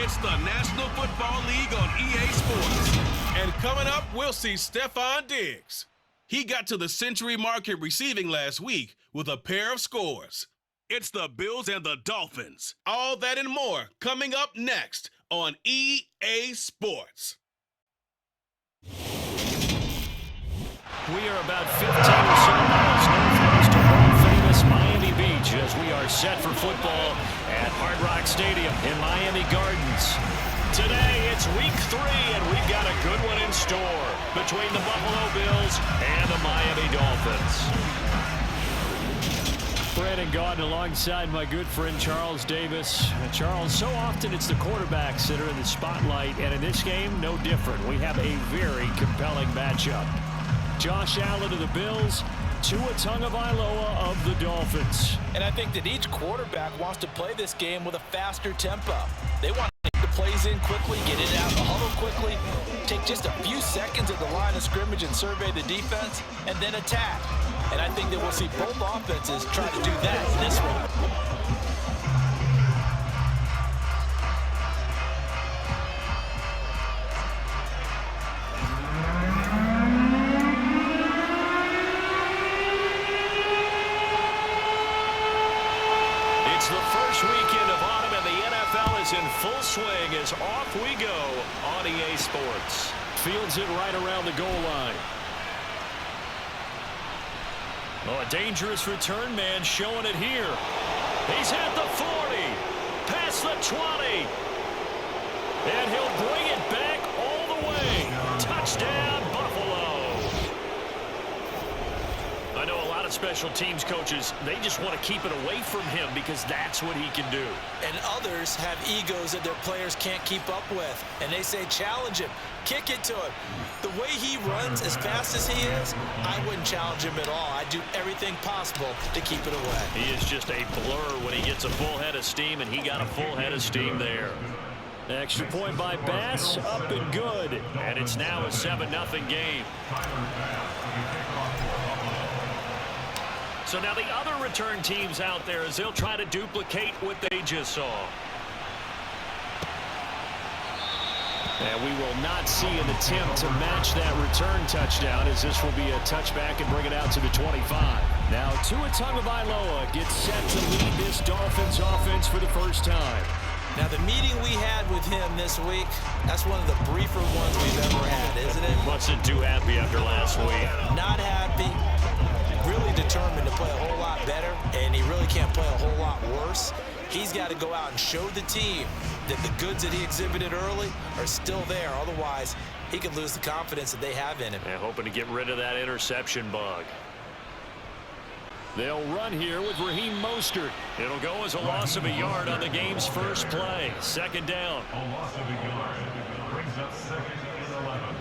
It's the National Football League on EA Sports. And coming up, we'll see Stephon Diggs. He got to the century mark in receiving last week with a pair of scores. It's the Bills and the Dolphins. All that and more coming up next on EA Sports. We are about 15 or so miles northwest of world-famous Miami Beach as we are set for football at Hard Rock Stadium in Miami Gardens. Today, it's week 3, and we've got a good one in store between the Buffalo Bills and the Miami Dolphins. Brandon Gaudin alongside my good friend Charles Davis. Charles, so often it's the quarterbacks that are in the spotlight, and in this game, no different. We have a very compelling matchup. Josh Allen of the Bills, Tua Tagovailoa of the Dolphins. And I think that each quarterback wants to play this game with a faster tempo. They want to get the plays in quickly, get it out of the huddle quickly, take just a few seconds at the line of scrimmage and survey the defense, and then attack. And I think that we'll see both offenses try to do that in this one. It's the first weekend of autumn, and the NFL is in full swing as off we go on EA Sports. Fields it right around the goal line. Oh, a dangerous return man showing it here. He's at the 40, past the 20, and he'll bring it back all the way. Touchdown, Buffalo. I know a lot of special teams coaches, they just want to keep it away from him because that's what he can do. And others have egos that their players can't keep up with. And they say, challenge him, kick it to him. The way he runs as fast as he is, I wouldn't challenge him at all. I'd do everything possible to keep it away. He is just a blur when he gets a full head of steam, and he got a full head of steam there. Extra point by Bass, up and good. And it's now a 7-0 game. So now the other return teams out there as they'll try to duplicate what they just saw. And we will not see an attempt to match that return touchdown as this will be a touchback and bring it out to the 25. Now Tua Tagovailoa gets set to lead this Dolphins offense for the first time. Now the meeting we had with him this week, that's one of the briefer ones we've ever had, isn't it? Wasn't too happy after last week. Not happy. Really determined to play a whole lot better, and he really can't play a whole lot worse. He's got to go out and show the team that the goods that he exhibited early are still there. Otherwise, he could lose the confidence that they have in him. And hoping to get rid of that interception bug. They'll run here with Raheem Mostert. It'll go as a loss of a yard on the game's first play. Second down. A loss of a yard brings up second and 11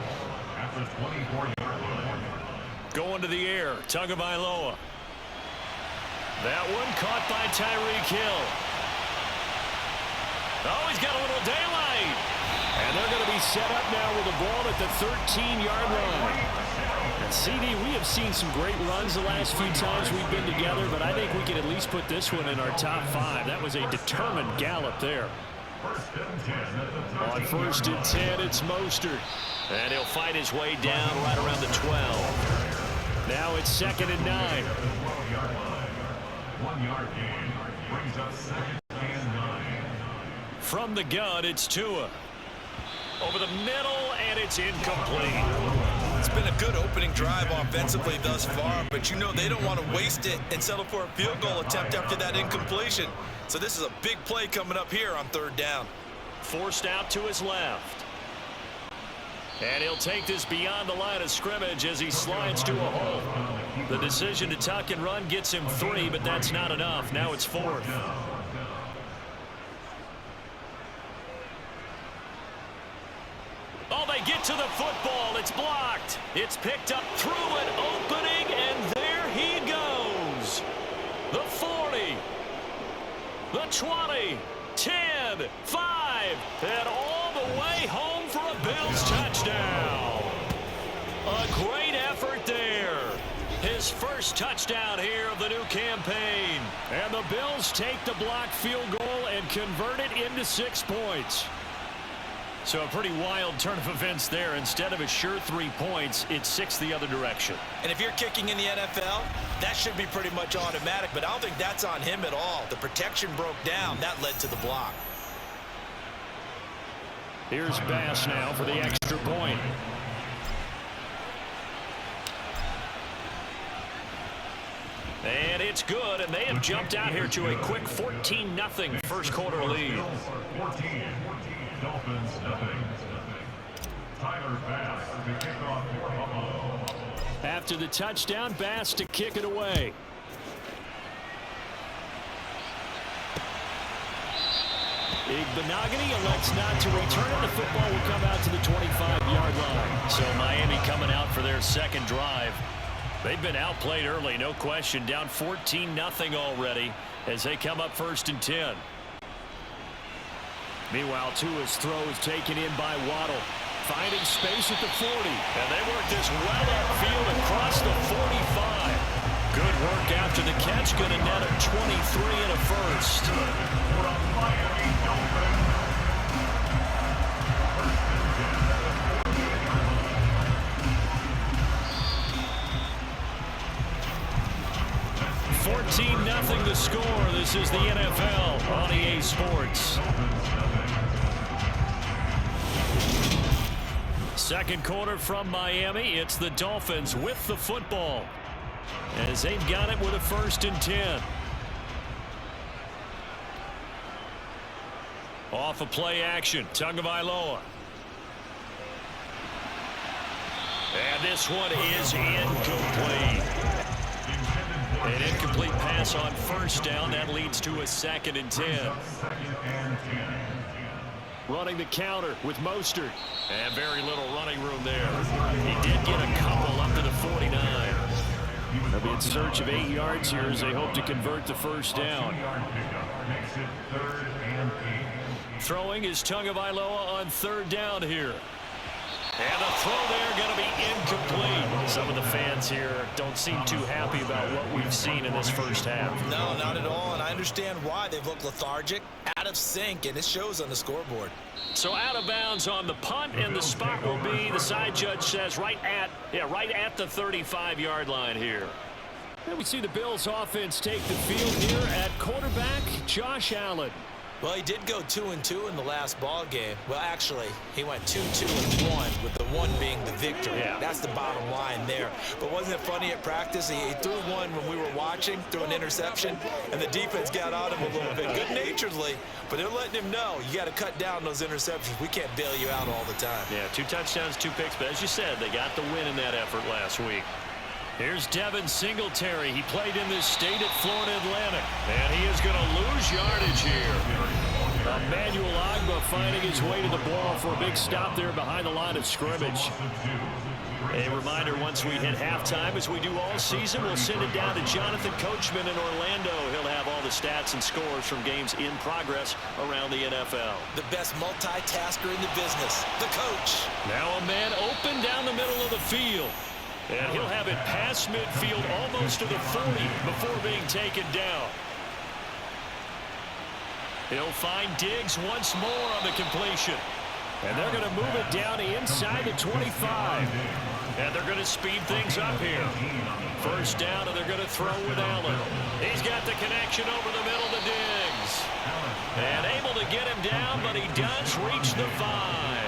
at the 24-yard line. Going to the air, Tagovailoa. That one caught by Tyreek Hill. Oh, he's got a little daylight. And they're going to be set up now with the ball at the 13-yard line. And CD, we have seen some great runs the last few times we've been together, but I think we can at least put this one in our top 5. That was a determined gallop there. On first and 10, it's Mostert. And he'll fight his way down right around the 12. Now it's second and 9. 1 yard gain brings up second and 9. From the gun, it's Tua. Over the middle, and it's incomplete. It's been a good opening drive offensively thus far, but you know they don't want to waste it and settle for a field goal attempt after that incompletion. So this is a big play coming up here on third down. Forced out to his left. And he'll take this beyond the line of scrimmage as he slides to a hole. The decision to tuck and run gets him 3, but that's not enough. Now it's 4th. Oh, they get to the football. It's blocked. It's picked up through an opening, and there he goes. The 40, the 20, 10, 5, and all the way home for a Bills touchdown. A great effort there. His first touchdown here of the new campaign. And the Bills take the blocked field goal and convert it into 6 points. So a pretty wild turn of events there. Instead of a sure 3 points, it's 6 the other direction. And if you're kicking in the NFL, that should be pretty much automatic, but I don't think that's on him at all. The protection broke down. That led to the block. Here's Bass now for the extra point. And it's good, and they have jumped out here to a quick 14-0 first quarter lead. 14, Dolphins nothing. Tyler Bass to kick off for Buffalo. After the touchdown, Bass to kick it away. Igbenogany elects not to return it. The football will come out to the 25-yard line. So Miami coming out for their second drive. They've been outplayed early, no question. Down 14-0 already as they come up 1st and 10. Meanwhile, Tua's throw is taken in by Waddle. Finding space at the 40. And they work this well upfield across the 45. Good work after the catch. Going to net him 23 and a first. For the Miami Dolphins. 14-0 the score. This is the NFL on EA Sports. Second quarter from Miami. It's the Dolphins with the football as they've got it with a 1st and 10. Off of play action, Tagovailoa. And this one is incomplete. An incomplete pass on 1st down. That leads to a 2nd and 10. Running the counter with Mostert. And very little running room there. He did get a couple up to the 49. They'll be in search of 8 yards here as they hope to convert the 1st down. Throwing is Tagovailoa on 3rd down here. And the throw there going to be incomplete. Some of the fans here don't seem too happy about what we've seen in this first half. No, not at all, and I understand why. They've looked lethargic, out of sync, and it shows on the scoreboard. So out of bounds on the punt, and the spot will be, the side judge says, right at the 35-yard line here. And we see the Bills offense take the field here at quarterback, Josh Allen. Well, he did go 2-2 in the last ball game. Well, actually, he went 2-2-1, with the 1 being the victory. Yeah. That's the bottom line there. But wasn't it funny at practice? He threw one when we were watching, threw an interception, and the defense got on him a little bit, good-naturedly. But they're letting him know, you got to cut down those interceptions. We can't bail you out all the time. Yeah, 2 touchdowns, 2 picks. But as you said, they got the win in that effort last week. Here's Devin Singletary. He played in this state at Florida Atlantic. And he is going to lose yardage here. Emmanuel Ogbah finding his way to the ball for a big stop there behind the line of scrimmage. A reminder, once we hit halftime, as we do all season, we'll send it down to Jonathan Coachman in Orlando. He'll have all the stats and scores from games in progress around the NFL. The best multitasker in the business, the coach. Now a man open down the middle of the field. And he'll have it past midfield almost to the 40 before being taken down. He'll find Diggs once more on the completion. And they're going to move it down inside the 25. And they're going to speed things up here. 1st down, and they're going to throw with Allen. He's got the connection over the middle to Diggs. And able to get him down, but he does reach the 5.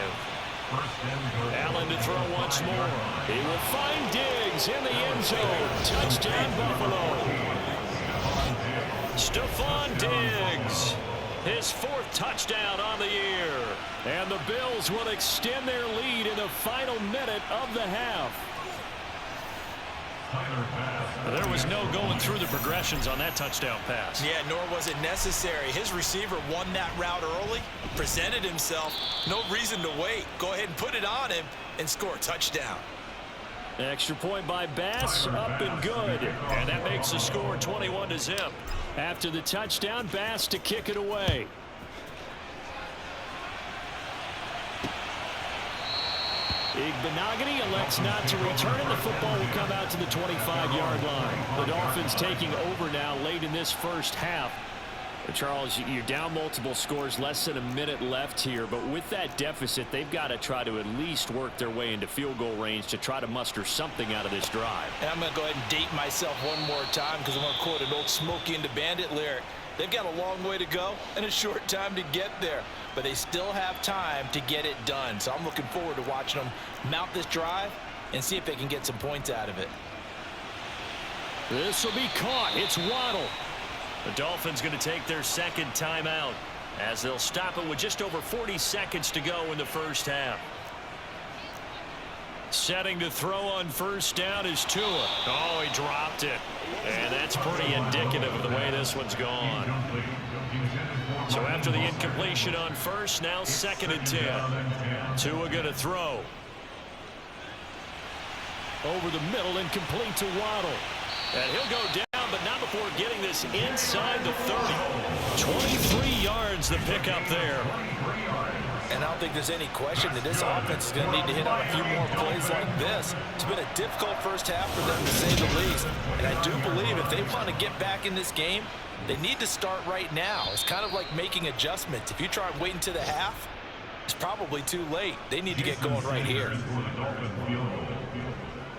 Allen to throw once more. He will find Diggs in the end zone. Touchdown, Buffalo. Stephon Diggs. His 4th touchdown on the year. And the Bills will extend their lead in the final minute of the half. There was no going through the progressions on that touchdown pass. Yeah, nor was it necessary. His receiver won that route early, presented himself. No reason to wait. Go ahead and put it on him and score a touchdown. Extra point by Bass, up and good. And that makes the score 21-0. After the touchdown, Bass to kick it away. Igbenogany elects not to return it. The football will come out to the 25-yard line. The Dolphins taking over now late in this first half Charles, you're down multiple scores, less than a minute left here, but with that deficit, they've got to try to at least work their way into field goal range to try to muster something out of this drive. And I'm going to go ahead and date myself one more time because I'm going to quote an old Smokey and the Bandit lyric. They've got a long way to go and a short time to get there, but they still have time to get it done. So I'm looking forward to watching them mount this drive and see if they can get some points out of it. This will be caught. It's Waddle. The Dolphins going to take their second timeout as they'll stop it with just over 40 seconds to go in the first half. Setting to throw on first down is Tua. Oh, he dropped it. And that's pretty indicative of the way this one's gone. So after the incompletion on first, now 2nd and 10. Tua going to throw. Over the middle, incomplete to Waddle. And he'll go down, but not before getting this inside the 30. 23 yards the pickup there. And I don't think there's any question that this offense is going to need to hit on a few more plays like this. It's been a difficult first half for them, to say the least. And I do believe if they want to get back in this game, they need to start right now. It's kind of like making adjustments. If you try and wait until the half, it's probably too late. They need to get going right here.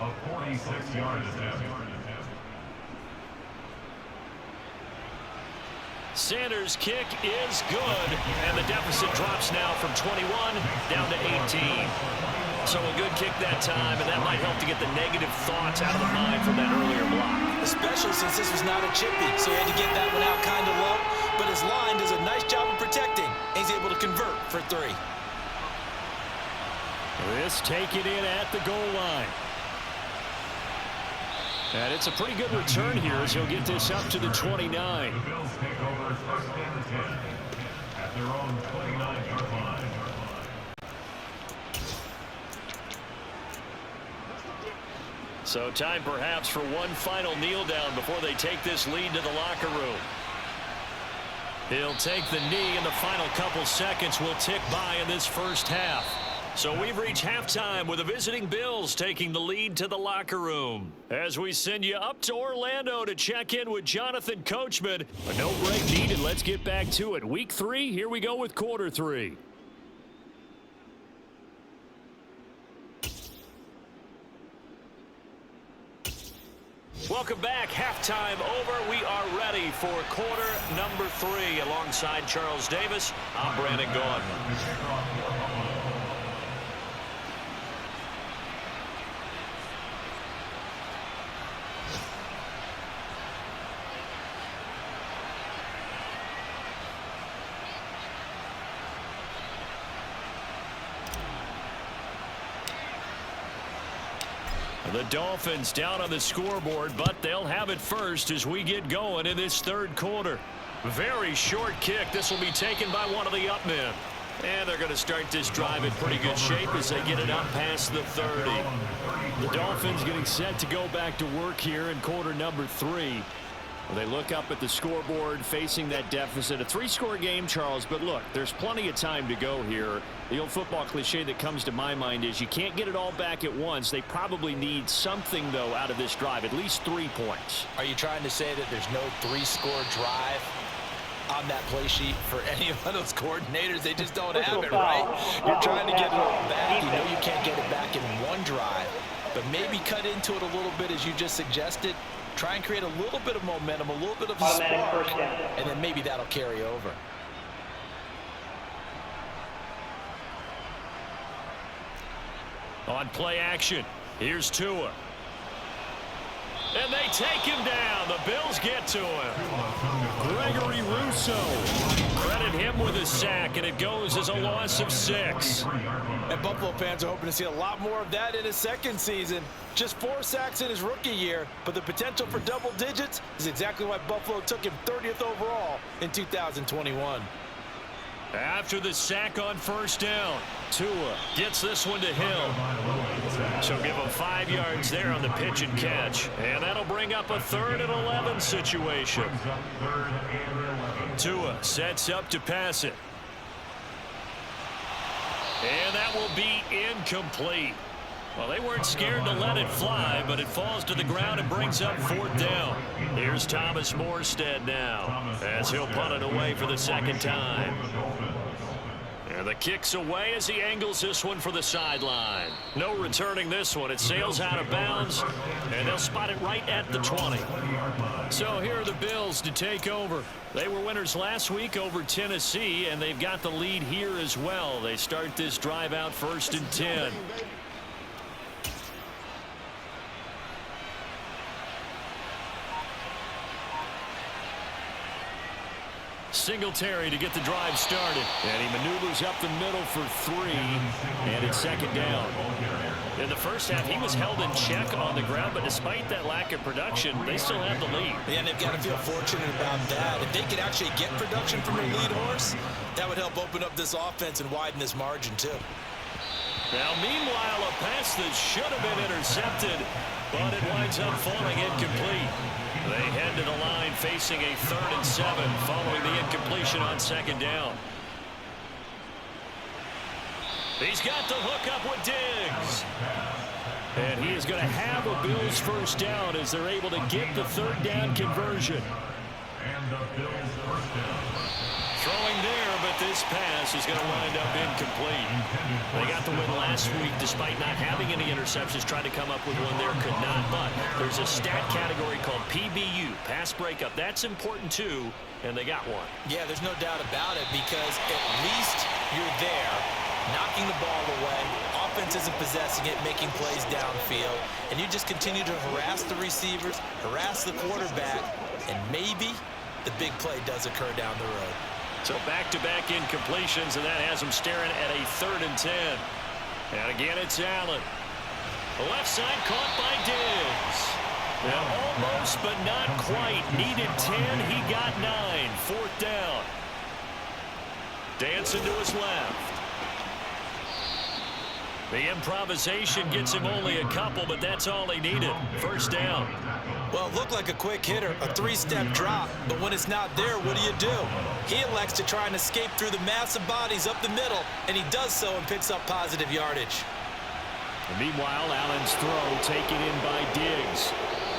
A 46-yard attempt. Sanders' kick is good, and the deficit drops now from 21 down to 18. So a good kick that time, and that might help to get the negative thoughts out of the mind from that earlier block. Especially since this was not a chippy, so he had to get that one out kind of low. But his line does a nice job of protecting, and he's able to convert for 3. This taken in at the goal line. And it's a pretty good return here as he'll get this up to the 29. The Bills take over 1st and 10 at their own 29-yard line. So time perhaps for one final kneel down before they take this lead to the locker room. He'll take the knee, and the final couple seconds will tick by in this first half. So we've reached halftime with the visiting Bills taking the lead to the locker room. As we send you up to Orlando to check in with Jonathan Coachman. But no break needed. Let's get back to it. Week 3, here we go with quarter 3. Welcome back. Halftime over. We are ready for quarter number 3. Alongside Charles Davis, I'm Brandon Gaudin. The Dolphins down on the scoreboard, but they'll have it first as we get going in this third quarter. Very short kick. This will be taken by one of the up men. And they're going to start this drive in pretty good shape as they get it up past the 30. The Dolphins getting set to go back to work here in quarter number 3. They look up at the scoreboard facing that deficit. A 3-score game, Charles, but look, there's plenty of time to go here. The old football cliche that comes to my mind is you can't get it all back at once. They probably need something, though, out of this drive, at least 3 points. Are you trying to say that there's no 3-score drive on that play sheet for any of those coordinators? They just don't have it, right? You're trying to get it all back. You know you can't get it back in one drive, but maybe cut into it a little bit as you just suggested. Try and create a little bit of momentum, a little bit of a spark, and then maybe that'll carry over. On play action, here's Tua. And they take him down. The Bills get to him. Gregory Rousseau. Credit him with a sack, and it goes as a loss of 6. And Buffalo fans are hoping to see a lot more of that in his second season. Just 4 sacks in his rookie year, but the potential for double digits is exactly why Buffalo took him 30th overall in 2021. After the sack on first down, Tua gets this one to Hill. So give him 5 yards there on the pitch and catch. And that'll bring up a 3rd and 11 situation. Tua sets up to pass it. And that will be incomplete. Well, they weren't scared to let it fly, but it falls to the ground and brings up 4th down. Here's Thomas Morstead now, as he'll punt it away for the second time. And the kick's away as he angles this one for the sideline. No returning this one. It sails out of bounds, and they'll spot it right at the 20. So here are the Bills to take over. They were winners last week over Tennessee, and they've got the lead here as well. They start this drive out 1st and 10. Singletary to get the drive started. And he maneuvers up the middle for 3. And it's 2nd down. In the first half, he was held in check on the ground, but despite that lack of production, they still have the lead. Yeah, and they've got to feel fortunate about that. If they could actually get production from their lead horse, that would help open up this offense and widen this margin, too. Now, meanwhile, a pass that should have been intercepted, but it winds up falling incomplete. They head to the line facing a 3rd and 7 following the incompletion on 2nd down. He's got the hook up with Diggs. And he is going to have a Bills 1st down as they're able to get the 3rd down conversion. And the Bills 1st down. Throwing there, but this pass is going to wind up incomplete. They got the win last week despite not having any interceptions. Tried to come up with one there, could not. But there's a stat category called PBU, pass breakup. That's important too, and they got one. Yeah, there's no doubt about it because at least you're there, knocking the ball away. Offense isn't possessing it, making plays downfield. And you just continue to harass the receivers, harass the quarterback, and maybe the big play does occur down the road. So back-to-back incompletions, and that has them staring at a 3rd and 10. And again, it's Allen. The left side caught by Diggs. Now almost, but not quite. Needed 10, he got 9. 4th down. Dancing to his left. The improvisation gets him only a couple, but that's all he needed. 1st down. Well, it looked like a quick hitter, a 3-step drop, but when it's not there, what do? He elects to try and escape through the massive bodies up the middle, and he does so and picks up positive yardage. And meanwhile, Allen's throw taken in by Diggs.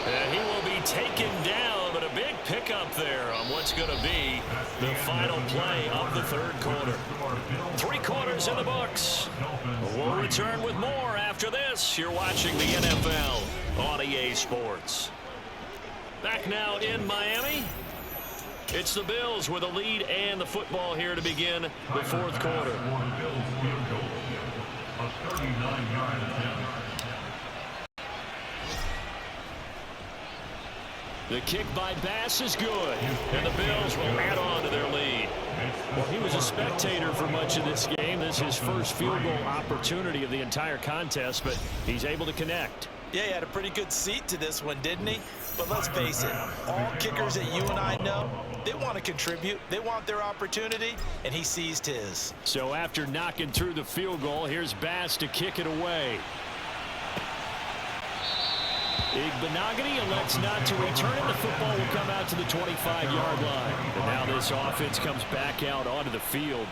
And he will be taken down, but a big pickup there on what's going to be the final play of the 3rd quarter. 3 quarters in the books. We'll return with more after this. You're watching the NFL on EA Sports. Back now in Miami. It's the Bills with a lead and the football here to begin the 4th quarter. A 39-yard attempt. The kick by Bass is good, and the Bills will add on to their lead. Well, he was a spectator for much of this game. This is his first field goal opportunity of the entire contest, but he's able to connect. Yeah, he had a pretty good seat to this one, didn't he? But let's face it, all kickers that you and I know, they want to contribute. They want their opportunity, and he seized his. So after knocking through the field goal, here's Bass to kick it away. Benogany elects not to return it. The football will come out to the 25-yard line. And now this offense comes back out onto the field.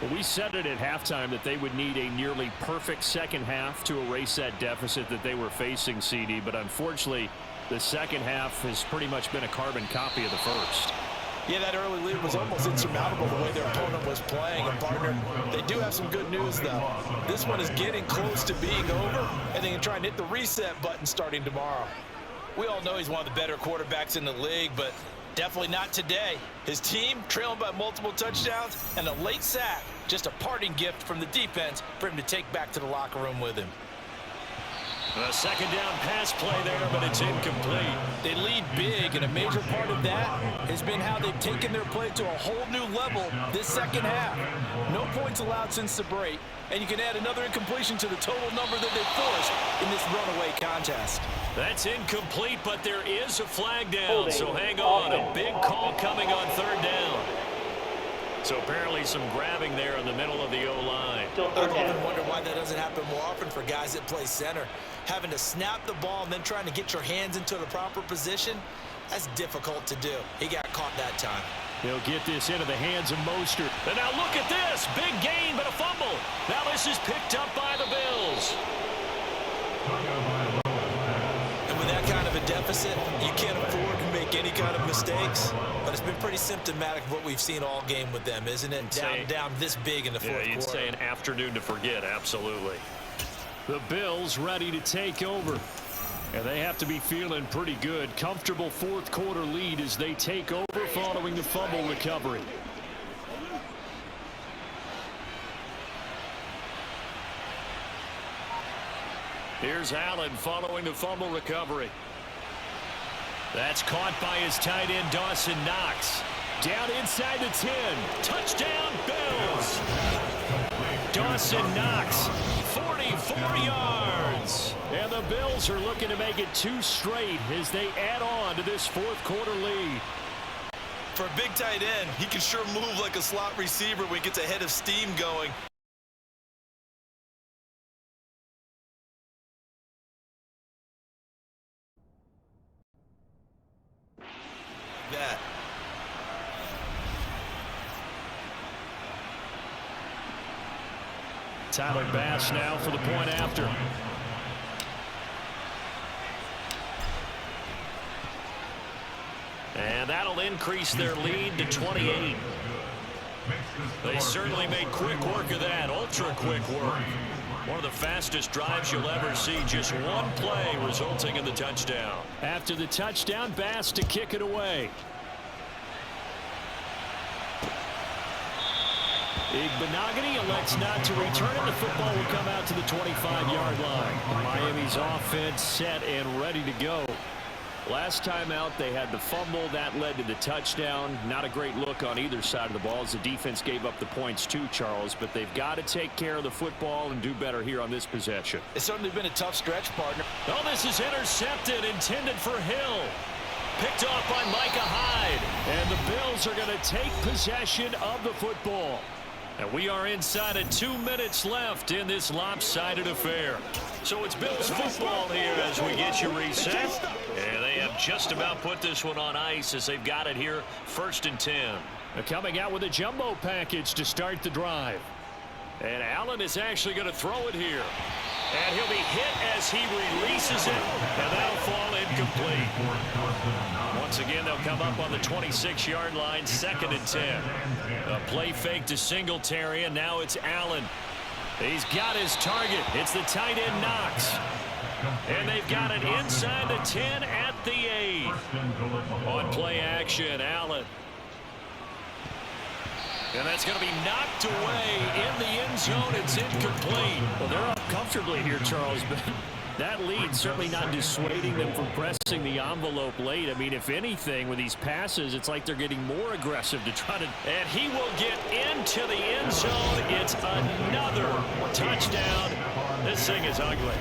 Well, we said it at halftime that they would need a nearly perfect second half to erase that deficit that they were facing, CD. But unfortunately, the second half has pretty much been a carbon copy of the first. Yeah, that early lead was almost insurmountable the way their opponent was playing. And, partner, they do have some good news, though. This one is getting close to being over, and they can try and hit the reset button starting tomorrow. We all know he's one of the better quarterbacks in the league, but definitely not today. His team trailing by multiple touchdowns and a late sack. Just a parting gift from the defense for him to take back to the locker room with him. A second down pass play there, but it's incomplete. They lead big, and a major part of that has been how they've taken their play to a whole new level this second half. No points allowed since the break, and you can add another incompletion to the total number that they forced in this runaway contest. That's incomplete, but there is a flag down, so hang on. A big call coming on 3rd down. So apparently some grabbing there in the middle of the O-line. I've often wondered why that doesn't happen more often for guys that play center. Having to snap the ball and then trying to get your hands into the proper position, that's difficult to do. He got caught that time. They'll get this into the hands of Mostert. And now look at this. Big gain, but a fumble. Now this is picked up by the Bills. And with that kind of a deficit, you can't afford to make any kind of mistakes. But it's been pretty symptomatic of what we've seen all game with them, isn't it? Down this big in the fourth quarter. You'd say an afternoon to forget, absolutely. The Bills ready to take over. And they have to be feeling pretty good. Comfortable fourth quarter lead as they take over following the fumble recovery. Here's Allen following the fumble recovery. That's caught by his tight end, Dawson Knox. Down inside the 10. Touchdown, Bills. Dawson Knox, 44 yards. And the Bills are looking to make it 2 straight as they add on to this fourth quarter lead. For a big tight end, he can sure move like a slot receiver when he gets a head of steam going. That. Tyler Bass now for the point after. And that'll increase their lead to 28. They certainly made quick work of that, ultra quick work. One of the fastest drives you'll ever see, just one play resulting in the touchdown. After the touchdown, Bass to kick it away. Igbenogany elects not to return it. The football will come out to the 25-yard line. Miami's offense set and ready to go. Last time out, they had the fumble. That led to the touchdown. Not a great look on either side of the ball as the defense gave up the points too, Charles. But they've got to take care of the football and do better here on this possession. It's certainly been a tough stretch, partner. Oh, this is intercepted, intended for Hill. Picked off by Micah Hyde. And the Bills are going to take possession of the football. And we are inside of 2 minutes left in this lopsided affair. So it's Bills football here as we get you reset. And they have just about put this one on ice as they've got it here, 1st and 10. They're coming out with a jumbo package to start the drive. And Allen is actually going to throw it here. And he'll be hit as he releases it. And that'll fall incomplete. Once again, they'll come up on the 26-yard line, 2nd and 10. A play fake to Singletary, and now it's Allen. He's got his target. It's the tight end, Knox. And they've got it inside the 10 at the 8. On play action, Allen. And that's going to be knocked away in the end zone. It's incomplete. Well, they're up comfortably here, Charles, but that lead certainly not dissuading them from pressing the envelope late. I mean, if anything, with these passes, it's like they're getting more aggressive to try to... And he will get into the end zone. It's another touchdown. This thing is ugly.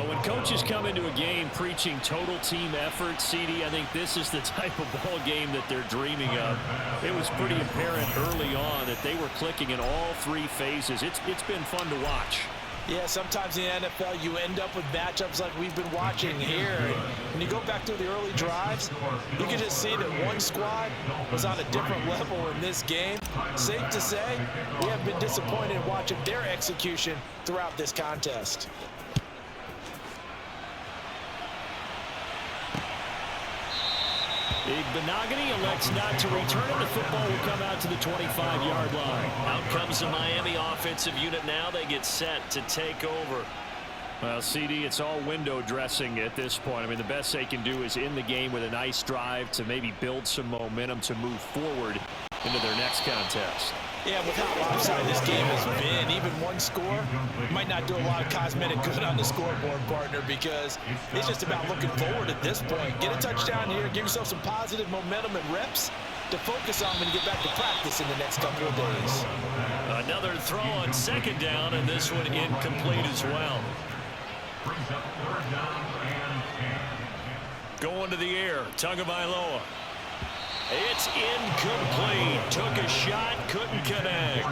When coaches come into a game preaching total team effort, CD, I think this is the type of ball game that they're dreaming of. It was pretty apparent early on that they were clicking in all 3 phases. It's been fun to watch. Yeah, sometimes in the NFL you end up with matchups like we've been watching here. When you go back to the early drives, you can just see that one squad was on a different level in this game. Safe to say, we have been disappointed in watching their execution throughout this contest. Igbenogany elects not to return it. The football will come out to the 25-yard line. Out comes the Miami offensive unit now. They get set to take over. Well, CD, it's all window dressing at this point. I mean, the best they can do is in the game with a nice drive to maybe build some momentum to move forward into their next contest. Yeah, with how lopsided this game has been, even one score might not do a lot of cosmetic good on the scoreboard, partner, because it's just about looking forward at this point. Get a touchdown here, give yourself some positive momentum and reps to focus on when you get back to practice in the next couple of days. Another throw on 2nd down, and this one incomplete as well. Going to the air, Tagovailoa. It's incomplete. Took a shot, couldn't connect.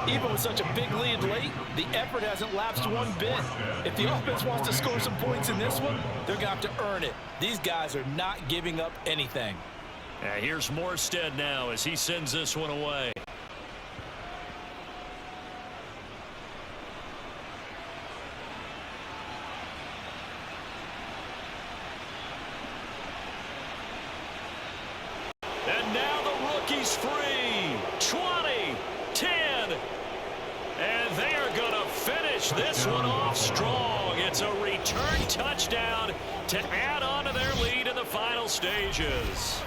Even with such a big lead late, the effort hasn't lapsed one bit. If the offense wants to score some points in this one, they're going to have to earn it. These guys are not giving up anything. Here's Morstead now as he sends this one away. And now the rookie's free. 20, 10. And they are going to finish this one off strong. It's a return touchdown to add on to their lead in the final stages.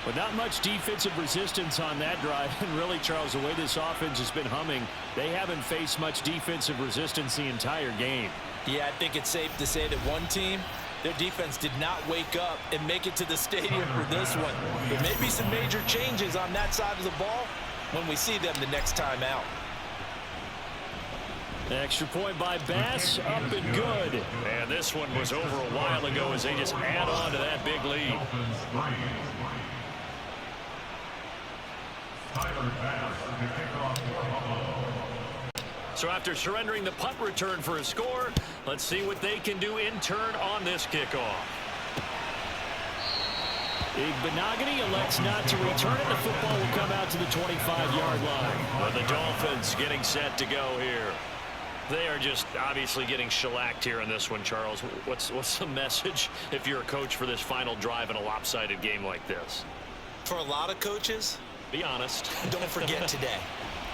But not much defensive resistance on that drive. And really, Charles, the way this offense has been humming, they haven't faced much defensive resistance the entire game. Yeah, I think it's safe to say that one team, their defense did not wake up and make it to the stadium for this one. There may be some major changes on that side of the ball when we see them the next time out. Extra point by Bass, up and good. And this one was over a while ago as they just add on to that big lead. So after surrendering the punt return for a score, let's see what they can do in turn on this kickoff. Igbenogany elects not to return it. The football will come out to the 25-yard line. With the Dolphins getting set to go here. They are just obviously getting shellacked here in this one, Charles. What's the message if you're a coach for this final drive in a lopsided game like this? For a lot of coaches, be honest. Don't forget today.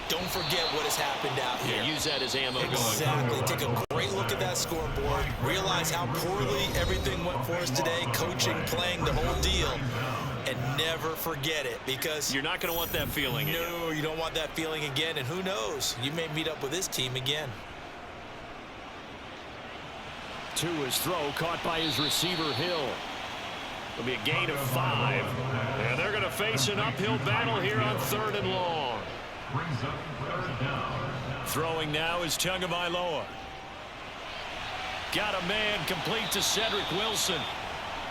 Don't forget what has happened out here. Yeah, use that as ammo Exactly. Take a great look at that scoreboard. Realize how poorly everything went for us today. Coaching, playing, the whole deal. And never forget it, because you're not going to want that feeling again. No, you don't want that feeling again. And who knows? You may meet up with this team again. To his throw, caught by his receiver, Hill. It'll be a gain of 5. And they're going to face an uphill battle here on 3rd and long. Throwing now is Tagovailoa. Got a man complete to Cedric Wilson.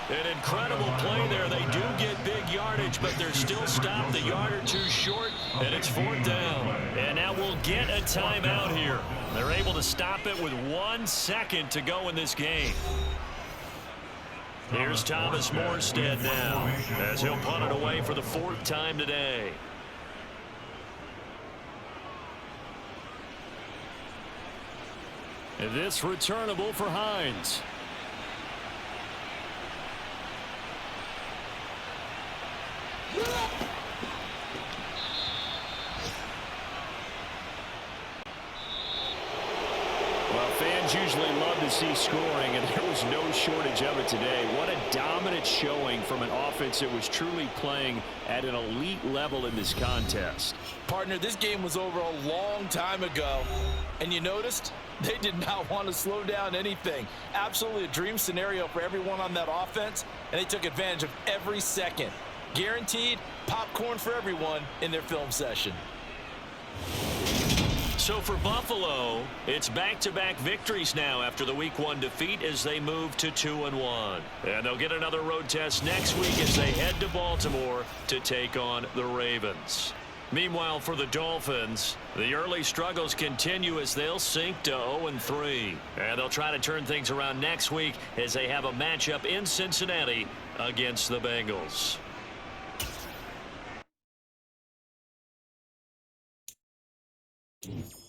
An incredible play there. They do get big yardage, but they're still stopped a yard or two short, and it's 4th down. And now we'll get a timeout here. They're able to stop it with 1 second to go in this game. Here's Thomas Morstead now, as he'll punt it away for the 4th time today. And this returnable for Hines. Well, fans usually love to see scoring, and there was no shortage of it today. What a dominant showing from an offense that was truly playing at an elite level in this contest. Partner, this game was over a long time ago, and you noticed they did not want to slow down anything. Absolutely a dream scenario for everyone on that offense, and they took advantage of every second. Guaranteed popcorn for everyone in their film session. So for Buffalo, it's back-to-back victories now after the Week 1 defeat as they move to 2-1. And they'll get another road test next week as they head to Baltimore to take on the Ravens. Meanwhile, for the Dolphins, the early struggles continue as they'll sink to 0-3. And they'll try to turn things around next week as they have a matchup in Cincinnati against the Bengals. Mm.